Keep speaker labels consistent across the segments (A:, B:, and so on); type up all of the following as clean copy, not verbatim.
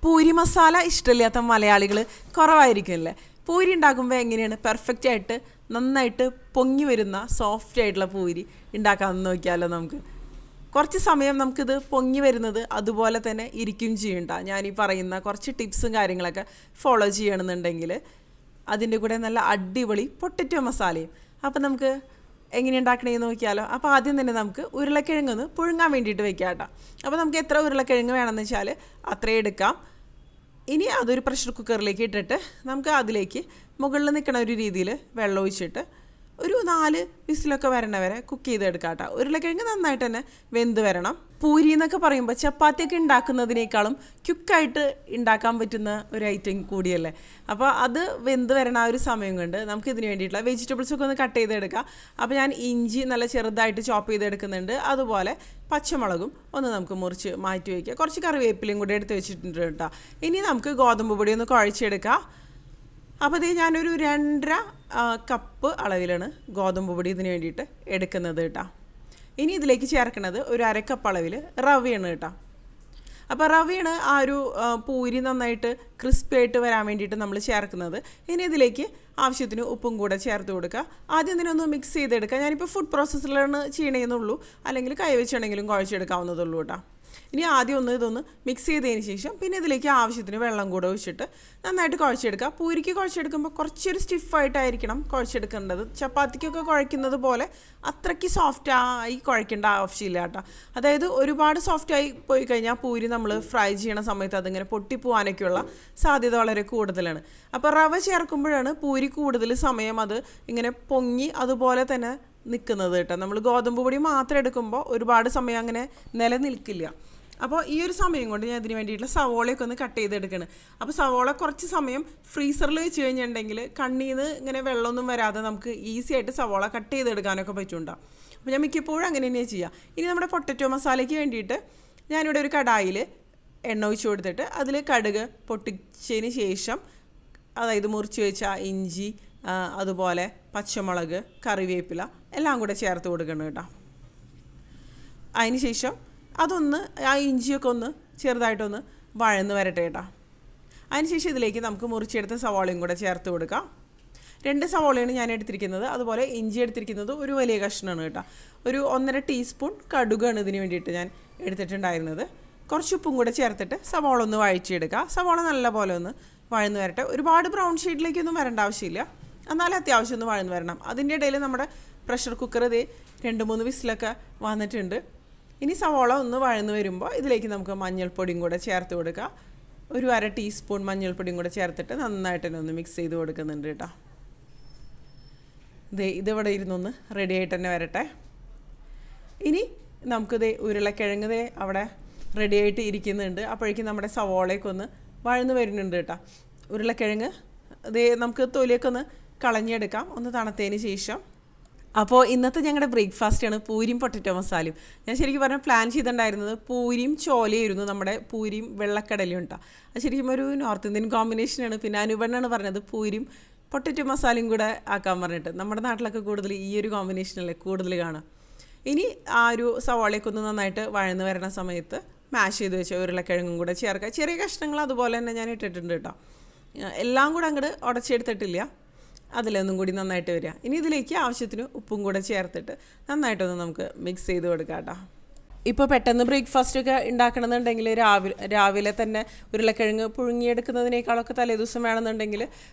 A: പൂരി മസാല ഇഷ്ടമില്ലാത്ത മലയാളികൾ കുറവായിരിക്കുമല്ലേ. പൂരി ഉണ്ടാക്കുമ്പോൾ എങ്ങനെയാണ് പെർഫെക്റ്റ് ആയിട്ട് നന്നായിട്ട് പൊങ്ങി വരുന്ന സോഫ്റ്റ് ആയിട്ടുള്ള പൂരി ഉണ്ടാക്കാമെന്ന് നോക്കിയാലോ. നമുക്ക് കുറച്ച് സമയം നമുക്കിത് പൊങ്ങി വരുന്നത് അതുപോലെ തന്നെ ഇരിക്കും ചെയ്യണ്ട. ഞാനീ പറയുന്ന കുറച്ച് ടിപ്സും കാര്യങ്ങളൊക്കെ ഫോളോ ചെയ്യണമെന്നുണ്ടെങ്കിൽ അതിൻ്റെ കൂടെ നല്ല അടിപൊളി പൊട്ടറ്റോ മസാലയും. അപ്പോൾ നമുക്ക് എങ്ങനെ ഉണ്ടാക്കണമെന്ന് നോക്കിയാലോ. അപ്പോൾ ആദ്യം തന്നെ നമുക്ക് ഉരുളക്കിഴങ്ങൊന്ന് പുഴുങ്ങാൻ വേണ്ടിയിട്ട് വെക്കാം കേട്ടോ. അപ്പോൾ നമുക്ക് എത്ര ഉരുളക്കിഴങ്ങ് വേണമെന്ന് വെച്ചാൽ അത്രയും എടുക്കാം. ഇനി അതൊരു പ്രഷർ കുക്കറിലേക്ക് ഇട്ടിട്ട് നമുക്ക് അതിലേക്ക് മുകളിൽ നിൽക്കണ ഒരു രീതിയിൽ വെള്ളം ഒഴിച്ചിട്ട് ഒരു 4 വിസിലൊക്കെ വരണ വരെ കുക്ക് ചെയ്തെടുക്കാം കേട്ടോ. ഉരുളക്കിഴങ്ങ് നന്നായിട്ട് തന്നെ വെന്ത് വരണം. പൂരി എന്നൊക്കെ പറയുമ്പോൾ ചപ്പാത്തിയൊക്കെ ഉണ്ടാക്കുന്നതിനേക്കാളും ക്വിക്കായിട്ട് ഉണ്ടാക്കാൻ പറ്റുന്ന ഒരു ഐറ്റം കൂടിയല്ലേ. അപ്പോൾ അത് വെന്ത് വരണ ആ ഒരു സമയം കൊണ്ട് നമുക്ക് ഇതിന് വേണ്ടിയിട്ടുള്ള വെജിറ്റബിൾസൊക്കെ ഒന്ന് കട്ട് ചെയ്തെടുക്കാം. അപ്പോൾ ഞാൻ ഇഞ്ചി നല്ല ചെറുതായിട്ട് ചോപ്പ് ചെയ്തെടുക്കുന്നുണ്ട്. അതുപോലെ പച്ചമുളകും ഒന്ന് നമുക്ക് മുറിച്ച് മാറ്റി വയ്ക്കുക. കുറച്ച് കറിവേപ്പിലയും കൂടി എടുത്ത് വെച്ചിട്ടുണ്ട് കേട്ടോ. ഇനി നമുക്ക് ഗോതമ്പ് പൊടി ഒന്ന് കുഴച്ചെടുക്കാം. അപ്പോൾ ഇത് ഞാനൊരു 2.5 കപ്പ് അളവിലാണ് ഗോതമ്പ് പൊടി ഇതിന് വേണ്ടിയിട്ട് എടുക്കുന്നത് കേട്ടോ. ഇനി ഇതിലേക്ക് ചേർക്കുന്നത് ഒരു 1/2 കപ്പ് അളവിൽ റവയാണ് കേട്ടോ. അപ്പോൾ റവയാണ് ആ ഒരു പൂരി നന്നായിട്ട് ക്രിസ്പി ആയിട്ട് വരാൻ വേണ്ടിയിട്ട് നമ്മൾ ചേർക്കുന്നത്. ഇനി ഇതിലേക്ക് ആവശ്യത്തിന് ഉപ്പും കൂടെ ചേർത്ത് കൊടുക്കുക. ആദ്യം ഇതിനൊന്ന് മിക്സ് ചെയ്തെടുക്കുക. ഞാനിപ്പോൾ ഫുഡ് പ്രോസസ്സറിലാണ് ചെയ്യണമെന്നുള്ളൂ, അല്ലെങ്കിൽ കൈ വെച്ചാണെങ്കിലും കുഴച്ചെടുക്കാവുന്നതുള്ളൂ കേട്ടോ. ഇനി ആദ്യം ഇതൊന്ന് മിക്സ് ചെയ്തതിന് ശേഷം പിന്നെ ഇതിലേക്ക് ആവശ്യത്തിന് വെള്ളം കൂടെ ഒഴിച്ചിട്ട് നന്നായിട്ട് കുഴച്ചെടുക്കുക. പൂരിക്ക് കുഴച്ചെടുക്കുമ്പോൾ കുറച്ചൊരു സ്റ്റിഫായിട്ടായിരിക്കണം കുഴച്ചെടുക്കേണ്ടത്. ചപ്പാത്തിക്കൊക്കെ കുഴയ്ക്കുന്നത് പോലെ അത്രയ്ക്ക് സോഫ്റ്റായി കുഴയ്ക്കേണ്ട ആവശ്യമില്ല കേട്ടോ. അതായത് ഒരുപാട് സോഫ്റ്റായി പോയി കഴിഞ്ഞാൽ പൂരി നമ്മൾ ഫ്രൈ ചെയ്യണ സമയത്ത് അതിങ്ങനെ പൊട്ടിപ്പോവാനൊക്കെയുള്ള സാധ്യത വളരെ കൂടുതലാണ്. അപ്പോൾ റവ ചേർക്കുമ്പോഴാണ് പൂരി കൂടുതൽ സമയം അത് ഇങ്ങനെ പൊങ്ങി അതുപോലെ തന്നെ നിൽക്കുന്നത് കേട്ടോ. നമ്മൾ ഗോതമ്പ് പൊടി മാത്രം എടുക്കുമ്പോൾ ഒരുപാട് സമയം അങ്ങനെ നിലനിൽക്കില്ല. അപ്പോൾ ഈ ഒരു സമയം കൊണ്ട് ഞാൻ ഇതിന് വേണ്ടിയിട്ടുള്ള സവോളയൊക്കെ ഒന്ന് കട്ട് ചെയ്തെടുക്കണം. അപ്പോൾ സവോള കുറച്ച് സമയം ഫ്രീസറിൽ വെച്ച് കഴിഞ്ഞിട്ടുണ്ടെങ്കിൽ കണ്ണിൽ നിന്ന് ഇങ്ങനെ വെള്ളമൊന്നും വരാതെ നമുക്ക് ഈസി ആയിട്ട് സവോള കട്ട് ചെയ്തെടുക്കാനൊക്കെ പറ്റുന്നുണ്ടാവും. അപ്പോൾ ഞാൻ മിക്കപ്പോഴും അങ്ങനെ തന്നെയാണ് ചെയ്യുക. ഇനി നമ്മുടെ പൊട്ടറ്റോ മസാലയ്ക്ക് വേണ്ടിയിട്ട് ഞാനിവിടെ ഒരു കടായിൽ എണ്ണ ഒഴിച്ച് കൊടുത്തിട്ട് അതിൽ കടുക് പൊട്ടിച്ചതിന് ശേഷം, അതായത് മുറിച്ച് വെച്ച ഇഞ്ചി, അതുപോലെ പച്ചമുളക്, കറിവേപ്പില എല്ലാം കൂടെ ചേർത്ത് കൊടുക്കണം കേട്ടോ. അതിന് ശേഷം അതൊന്ന് ആ ഇഞ്ചിയൊക്കെ ഒന്ന് ചെറുതായിട്ടൊന്ന് വഴന്ന് വരട്ടെ കേട്ടോ. അതിനുശേഷം ഇതിലേക്ക് നമുക്ക് മുറിച്ചെടുത്ത സവാളയും കൂടെ ചേർത്ത് കൊടുക്കാം. 2 സവാളയാണ് ഞാൻ എടുത്തിരിക്കുന്നത്. അതുപോലെ ഇഞ്ചി എടുത്തിരിക്കുന്നത് ഒരു വലിയ കഷ്ണമാണ് കേട്ടോ. ഒരു 1.5 ടീസ്പൂൺ കടുകാണ് ഇതിന് വേണ്ടിയിട്ട് ഞാൻ എടുത്തിട്ടുണ്ടായിരുന്നത്. കുറച്ച് ഉപ്പും കൂടെ ചേർത്തിട്ട് സവാള ഒന്ന് വഴച്ചെടുക്കുക. സവാള നല്ല പോലെ ഒന്ന് വഴന്ന് വരട്ടെ. ഒരുപാട് ബ്രൗൺ ഷെയ്ഡിലേക്കൊന്നും വരേണ്ട ആവശ്യമില്ല, എന്നാലും അത്യാവശ്യം ഒന്ന് വഴന്ന് വരണം. അതിൻ്റെ ഇടയിൽ നമ്മുടെ പ്രഷർ കുക്കർ ഇത് 2-3 വിസിലൊക്കെ വന്നിട്ടുണ്ട്. ഇനി സവാള ഒന്ന് വഴന്ന് വരുമ്പോൾ ഇതിലേക്ക് നമുക്ക് മഞ്ഞൾപ്പൊടിയും കൂടെ ചേർത്ത് കൊടുക്കുക. ഒരു 1/2 ടീസ്പൂൺ മഞ്ഞൾപ്പൊടിയും കൂടെ ചേർത്തിട്ട് നന്നായിട്ട് തന്നെ ഒന്ന് മിക്സ് ചെയ്ത് കൊടുക്കുന്നുണ്ട് കേട്ടോ. ഇതിവിടെ ഇരുന്നൊന്ന് റെഡി ആയിട്ട് തന്നെ വരട്ടെ. ഇനി നമുക്കിത് ഉരുളക്കിഴങ്ങ് അവിടെ റെഡി ആയിട്ട് ഇരിക്കുന്നുണ്ട്. അപ്പോഴേക്കും നമ്മുടെ സവാളയൊക്കെ ഒന്ന് വഴന്ന് വരുന്നുണ്ട് കേട്ടോ. ഉരുളക്കിഴങ്ങ് നമുക്ക് തൊലിയൊക്കെ ഒന്ന് കളഞ്ഞെടുക്കാം ഒന്ന് തണുത്തതിന് ശേഷം. അപ്പോൾ ഇന്നത്തെ ഞങ്ങളുടെ ബ്രേക്ക്ഫാസ്റ്റാണ് പൂരിയും പൊട്ടറ്റോ മസാലയും. ഞാൻ ശരിക്കും പറഞ്ഞാൽ പ്ലാൻ ചെയ്തിട്ടുണ്ടായിരുന്നത് പൂരിയും ചോലയായിരുന്നു, നമ്മുടെ പൂരിയും വെള്ളക്കടലയും കേട്ടോ. അത് ശരിക്കും ഒരു നോർത്ത് ഇന്ത്യൻ കോമ്പിനേഷനാണ്. പിന്നെ അനുപണ്ണാണ് പറഞ്ഞത് പൂരിയും പൊട്ടറ്റോ മസാലയും കൂടെ ആക്കാൻ പറഞ്ഞിട്ട്. നമ്മുടെ നാട്ടിലൊക്കെ കൂടുതൽ ഈ ഒരു കോമ്പിനേഷനല്ലേ കൂടുതൽ കാണാം. ഇനി ആ ഒരു സവാളയൊക്കെ ഒന്ന് നന്നായിട്ട് വഴന്ന് വരുന്ന സമയത്ത് മാഷ് ചെയ്ത് വെച്ച ഉരുളക്കിഴങ്ങും കൂടെ ചേർക്കുക. ചെറിയ കഷ്ണങ്ങൾ അതുപോലെ തന്നെ ഞാൻ ഇട്ടിട്ടുണ്ട് കേട്ടോ. എല്ലാം കൂടെ അങ്ങോട്ട് ഉടച്ചെടുത്തിട്ടില്ല, അതിലൊന്നും കൂടി നന്നായിട്ട് വരിക. ഇനി ഇതിലേക്ക് ആവശ്യത്തിന് ഉപ്പും കൂടെ ചേർത്തിട്ട് നന്നായിട്ടൊന്ന് നമുക്ക് മിക്സ് ചെയ്ത് കൊടുക്കാം കേട്ടോ. ഇപ്പോൾ പെട്ടെന്ന് ബ്രേക്ക്ഫാസ്റ്റൊക്കെ ഉണ്ടാക്കണമെന്നുണ്ടെങ്കിൽ രാവിലെ തന്നെ ഉരുളക്കിഴങ്ങ് പുഴുങ്ങിയെടുക്കുന്നതിനേക്കാളൊക്കെ തലേദിവസം വേണമെന്നുണ്ടെങ്കിൽ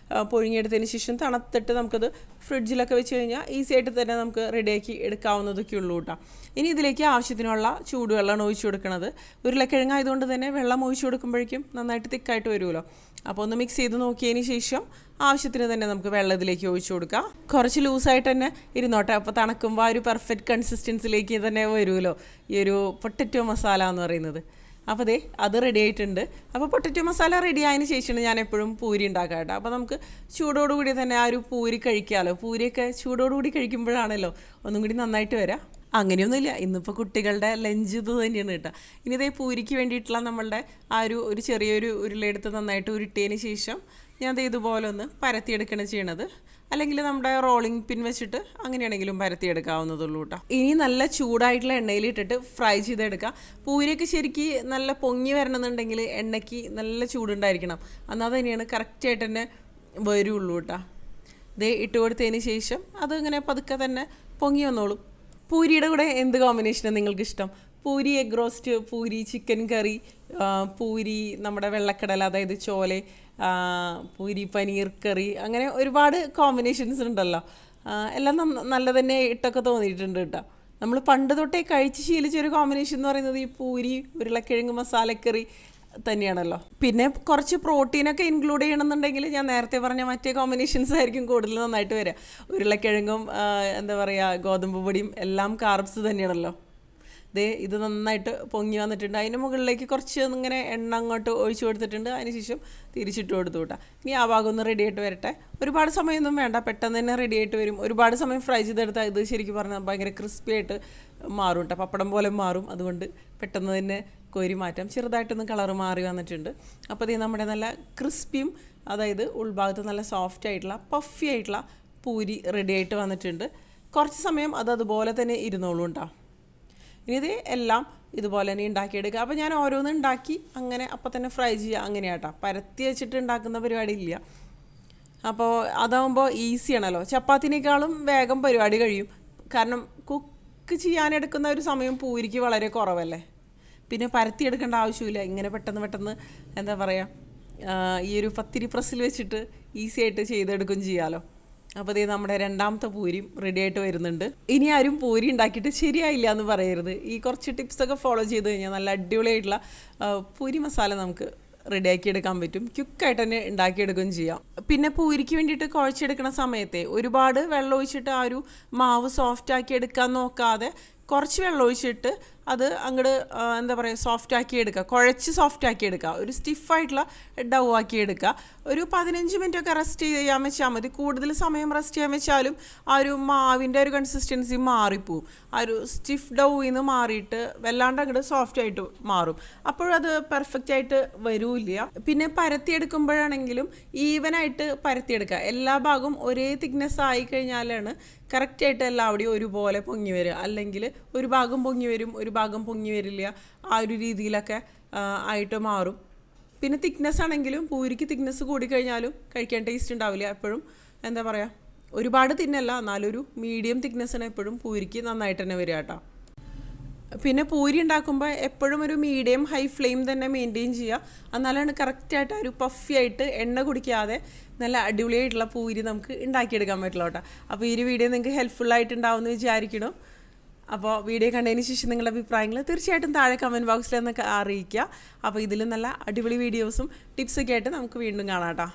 A: പുഴുങ്ങിയെടുത്തതിന് ശേഷം തണുത്തിട്ട് നമുക്കത് ഫ്രിഡ്ജിലൊക്കെ വെച്ച് കഴിഞ്ഞാൽ ഈസി ആയിട്ട് തന്നെ നമുക്ക് റെഡിയാക്കി എടുക്കാവുന്നതൊക്കെ ഉള്ളൂ കേട്ടോ. ഇനി ഇതിലേക്ക് ആവശ്യത്തിനുള്ള ചൂടുവെള്ളമാണ് ഒഴിച്ചു കൊടുക്കുന്നത്. ഉരുളക്കിഴങ്ങ് ആയതുകൊണ്ട് തന്നെ വെള്ളം ഒഴിച്ചു കൊടുക്കുമ്പോഴേക്കും നന്നായിട്ട് തിക്കായിട്ട് വരുമല്ലോ. അപ്പോൾ ഒന്ന് മിക്സ് ചെയ്ത് നോക്കിയതിന് ശേഷം ആവശ്യത്തിന് തന്നെ നമുക്ക് വെള്ളം ഇതിലേക്ക് ഒഴിച്ചു കൊടുക്കാം. കുറച്ച് ലൂസായിട്ട് തന്നെ ഇരുന്നോട്ടെ. അപ്പോൾ തണുക്കുമ്പോൾ ആ ഒരു പെർഫെക്റ്റ് കൺസിസ്റ്റൻസിലേക്ക് തന്നെ വരുമല്ലോ ഈ ഒരു പൊട്ടറ്റോ മസാല എന്ന് പറയുന്നത്. അപ്പോൾ അത് റെഡി ആയിട്ടുണ്ട്. അപ്പോൾ പൊട്ടറ്റോ മസാല റെഡി ആയതിന് ശേഷമാണ് ഞാൻ എപ്പോഴും പൂരി ഉണ്ടാക്കുക കേട്ടോ. അപ്പോൾ നമുക്ക് ചൂടോടുകൂടി തന്നെ ആ ഒരു പൂരി കഴിക്കാമല്ലോ. പൂരിയൊക്കെ ചൂടോടുകൂടി കഴിക്കുമ്പോഴാണല്ലോ ഒന്നും കൂടി നന്നായിട്ട് വരാം. അങ്ങനെയൊന്നുമില്ല, ഇന്നിപ്പോൾ കുട്ടികളുടെ ലഞ്ച് ഇത് തന്നെയാണ് കേട്ടോ. ഇനി പൂരിക്ക് വേണ്ടിയിട്ടുള്ള നമ്മളുടെ ആ ഒരു ചെറിയൊരു ഉരുളയെടുത്ത് നന്നായിട്ട് ഉരുട്ടിയതിന് ശേഷം ഞാൻ ദേ ഇതുപോലെ ഒന്ന് പരത്തിയെടുക്കുകയാണ് ചെയ്യണത്. അല്ലെങ്കിൽ നമ്മുടെ റോളിംഗ് പിൻ വെച്ചിട്ട് അങ്ങനെയാണെങ്കിലും പരത്തിയെടുക്കാവുന്നതുള്ളൂ കേട്ടോ. ഇനി നല്ല ചൂടായിട്ടുള്ള എണ്ണയിലിട്ടിട്ട് ഫ്രൈ ചെയ്തെടുക്കുക. പൂരിയൊക്കെ ശരിക്ക് നല്ല പൊങ്ങി വരണമെന്നുണ്ടെങ്കിൽ എണ്ണയ്ക്ക് നല്ല ചൂടുണ്ടായിരിക്കണം. എന്നാൽ തന്നെയാണ് കറക്റ്റായിട്ട് തന്നെ വരുള്ളൂ കേട്ടോ. ദേ ഇട്ട് കൊടുത്തതിന് ശേഷം അത് ഇങ്ങനെ പതുക്കെ തന്നെ പൊങ്ങി വന്നോളും. പൂരിയുടെ കൂടെ എന്ത് കോമ്പിനേഷനാണ് നിങ്ങൾക്ക് ഇഷ്ടം? Puri egg roast, puri chicken curry, puri നമ്മുടെ വെള്ളക്കടല അതായത് ചോലെ, പൂരി പനീർ കറി, അങ്ങനെ ഒരുപാട് കോമ്പിനേഷൻസ് ഉണ്ടല്ലോ. എല്ലാം നല്ല തന്നെ ഇട്ടൊക്കെ തോന്നിയിട്ടുണ്ട് കേട്ടോ. നമ്മൾ പണ്ട് തൊട്ടേ കഴിച്ച് ശീലിച്ചൊരു കോമ്പിനേഷൻ എന്ന് പറയുന്നത് ഈ പൂരി ഉരുളക്കിഴങ്ങ് മസാലക്കറി തന്നെയാണല്ലോ. പിന്നെ കുറച്ച് പ്രോട്ടീനൊക്കെ ഇൻക്ലൂഡ് ചെയ്യണമെന്നുണ്ടെങ്കിൽ ഞാൻ നേരത്തെ പറഞ്ഞ മറ്റേ കോമ്പിനേഷൻസ് ആയിരിക്കും കൂടുതൽ നന്നായിട്ട് വരിക. ഉരുളക്കിഴങ്ങും എന്താ പറയുക ഗോതമ്പ് പൊടിയും എല്ലാം കാർബ്സ് തന്നെയാണല്ലോ. ദേ ഇത് നന്നായിട്ട് പൊങ്ങി വന്നിട്ടുണ്ട്. അതിന് മുകളിലേക്ക് കുറച്ച് ഇങ്ങനെ എണ്ണ അങ്ങോട്ട് ഒഴിച്ചു കൊടുത്തിട്ടുണ്ട്. അതിനുശേഷം തിരിച്ചിട്ട് കൊടുത്തു കേട്ടോ. ഇനി ആ ഭാഗം ഒന്ന് റെഡി ആയിട്ട് വരട്ടെ. ഒരുപാട് സമയമൊന്നും വേണ്ട, പെട്ടെന്ന് തന്നെ റെഡി ആയിട്ട് വരും. ഒരുപാട് സമയം ഫ്രൈ ചെയ്തെടുത്താൽ ഇത് ശരിക്കും പറഞ്ഞാൽ ഭയങ്കര ക്രിസ്പി ആയിട്ട് മാറും കേട്ടോ, പപ്പടം പോലെ മാറും. അതുകൊണ്ട് പെട്ടെന്ന് തന്നെ കോരി മാറ്റാം. ചെറുതായിട്ടൊന്ന് കളറ് മാറി വന്നിട്ടുണ്ട്. അപ്പോൾ ഇത് നമ്മുടെ നല്ല ക്രിസ്പിയും അതായത് ഉൾഭാഗത്ത് നല്ല സോഫ്റ്റ് ആയിട്ടുള്ള പഫി ആയിട്ടുള്ള പൂരി റെഡി ആയിട്ട് വന്നിട്ടുണ്ട്. കുറച്ച് സമയം അത് അതുപോലെ തന്നെ ഇരുന്നോളൂ കേട്ടോ. ഇനി ഇത് എല്ലാം ഇതുപോലെ തന്നെ ഉണ്ടാക്കിയെടുക്കുക. അപ്പോൾ ഞാൻ ഓരോന്ന് ഉണ്ടാക്കി അങ്ങനെ അപ്പം തന്നെ ഫ്രൈ ചെയ്യുക അങ്ങനെയാട്ടോ. പരത്തി വെച്ചിട്ട് ഉണ്ടാക്കുന്ന പരിപാടി ഇല്ല. അപ്പോൾ അതാകുമ്പോൾ ഈസിയാണല്ലോ. ചപ്പാത്തിനേക്കാളും വേഗം പരിപാടി കഴിയും. കാരണം കുക്ക് ചെയ്യാനെടുക്കുന്ന ഒരു സമയം പൂരിക്ക് വളരെ കുറവല്ലേ. പിന്നെ പരത്തിയെടുക്കേണ്ട ആവശ്യമില്ല. ഇങ്ങനെ പെട്ടെന്ന് എന്താ പറയുക, ഈ ഒരു പത്തിരി പ്രസ്സിൽ വെച്ചിട്ട് ഈസി ആയിട്ട് ചെയ്തെടുക്കുകയും ചെയ്യാമല്ലോ. അപ്പോൾ ഇതേ നമ്മുടെ രണ്ടാമത്തെ പൂരിയും റെഡി ആയിട്ട് വരുന്നുണ്ട്. ഇനി ആരും പൂരി ഉണ്ടാക്കിയിട്ട് ശരിയായില്ല എന്ന് പറയരുത്. ഈ കുറച്ച് ടിപ്സൊക്കെ ഫോളോ ചെയ്ത് കഴിഞ്ഞാൽ നല്ല അടിപൊളിയായിട്ടുള്ള പൂരി മസാല നമുക്ക് റെഡിയാക്കി എടുക്കാൻ പറ്റും. ക്വിക്കായിട്ട് തന്നെ ഉണ്ടാക്കിയെടുക്കുകയും ചെയ്യാം. പിന്നെ പൂരിക്ക് വേണ്ടിയിട്ട് കുഴച്ചെടുക്കുന്ന സമയത്തെ ഒരുപാട് വെള്ളം ഒഴിച്ചിട്ട് ആ ഒരു മാവ് സോഫ്റ്റ് ആക്കി എടുക്കാൻ നോക്കാതെ കുറച്ച് വെള്ളം ഒഴിച്ചിട്ട് അത് അങ്ങോട്ട് എന്താ പറയുക സോഫ്റ്റ് ആക്കി എടുക്കുക, കുഴച്ച് സോഫ്റ്റ് ആക്കി എടുക്കുക. ഒരു സ്റ്റിഫായിട്ടുള്ള ഡൗ ആക്കി എടുക്കുക. ഒരു 15 മിനിറ്റൊക്കെ റെസ്റ്റ് ചെയ്യാൻ വെച്ചാൽ മതി. കൂടുതൽ സമയം റെസ്റ്റ് ചെയ്യാൻ വെച്ചാലും ആ ഒരു മാവിൻ്റെ ഒരു കൺസിസ്റ്റൻസി മാറിപ്പോവും. ആ ഒരു സ്റ്റിഫ് ഡൗയിൽ നിന്ന് മാറിയിട്ട് വല്ലാണ്ട് അങ്ങോട്ട് സോഫ്റ്റ് ആയിട്ട് മാറും. അപ്പോഴത് പെർഫെക്റ്റ് ആയിട്ട് വരില്ല. പിന്നെ പരത്തിയെടുക്കുമ്പോഴാണെങ്കിലും ഈവനായിട്ട് പരത്തിയെടുക്കുക. എല്ലാ ഭാഗവും ഒരേ തിക്നെസ് ആയി കഴിഞ്ഞാലാണ് കറക്റ്റായിട്ട് എല്ലാവിടെയും ഒരുപോലെ പൊങ്ങി വരിക. അല്ലെങ്കിൽ ഒരു ഭാഗം പൊങ്ങി വരും, ഒരു ഭാഗം പൊങ്ങി വരില്ല. ആ ഒരു രീതിയിലൊക്കെ ആയിട്ട് മാറും. പിന്നെ തിക്നെസ് ആണെങ്കിലും പൂരിക്ക് തിക്നെസ് കൂടിക്കഴിഞ്ഞാലും കഴിക്കാൻ ടേസ്റ്റ് ഉണ്ടാവില്ല. എപ്പോഴും എന്താ പറയുക, ഒരുപാട് തിന്നല്ല, എന്നാലൊരു മീഡിയം തിക്നെസ്സാണ് എപ്പോഴും പൂരിക്ക് നന്നായിട്ട് തന്നെ വരിക കേട്ടോ. പിന്നെ പൂരി ഉണ്ടാക്കുമ്പോൾ എപ്പോഴും ഒരു മീഡിയം ഹൈ ഫ്ലെയിം തന്നെ മെയിൻറ്റെയിൻ ചെയ്യുക. എന്നാലാണ് കറക്റ്റായിട്ട് ഒരു പഫി ആയിട്ട് എണ്ണ കുടിക്കാതെ നല്ല അടിപൊളിയായിട്ടുള്ള പൂരി നമുക്ക് ഉണ്ടാക്കിയെടുക്കാൻ പറ്റുള്ളൂ കേട്ടോ. അപ്പോൾ ഈ ഒരു വീഡിയോ നിങ്ങൾക്ക് ഹെൽപ്ഫുള്ളായിട്ടുണ്ടാവുമെന്ന് വിചാരിക്കണം. അപ്പോൾ വീഡിയോ കണ്ടതിന് ശേഷം നിങ്ങളുടെ അഭിപ്രായങ്ങൾ തീർച്ചയായിട്ടും താഴെ കമൻറ്റ് ബോക്സിൽ ഒന്ന് അറിയിക്കുക. അപ്പോൾ ഇതിലും നല്ല അടിപൊളി വീഡിയോസും ടിപ്സൊക്കെ ആയിട്ട് നമുക്ക് വീണ്ടും കാണാം കേട്ടോ.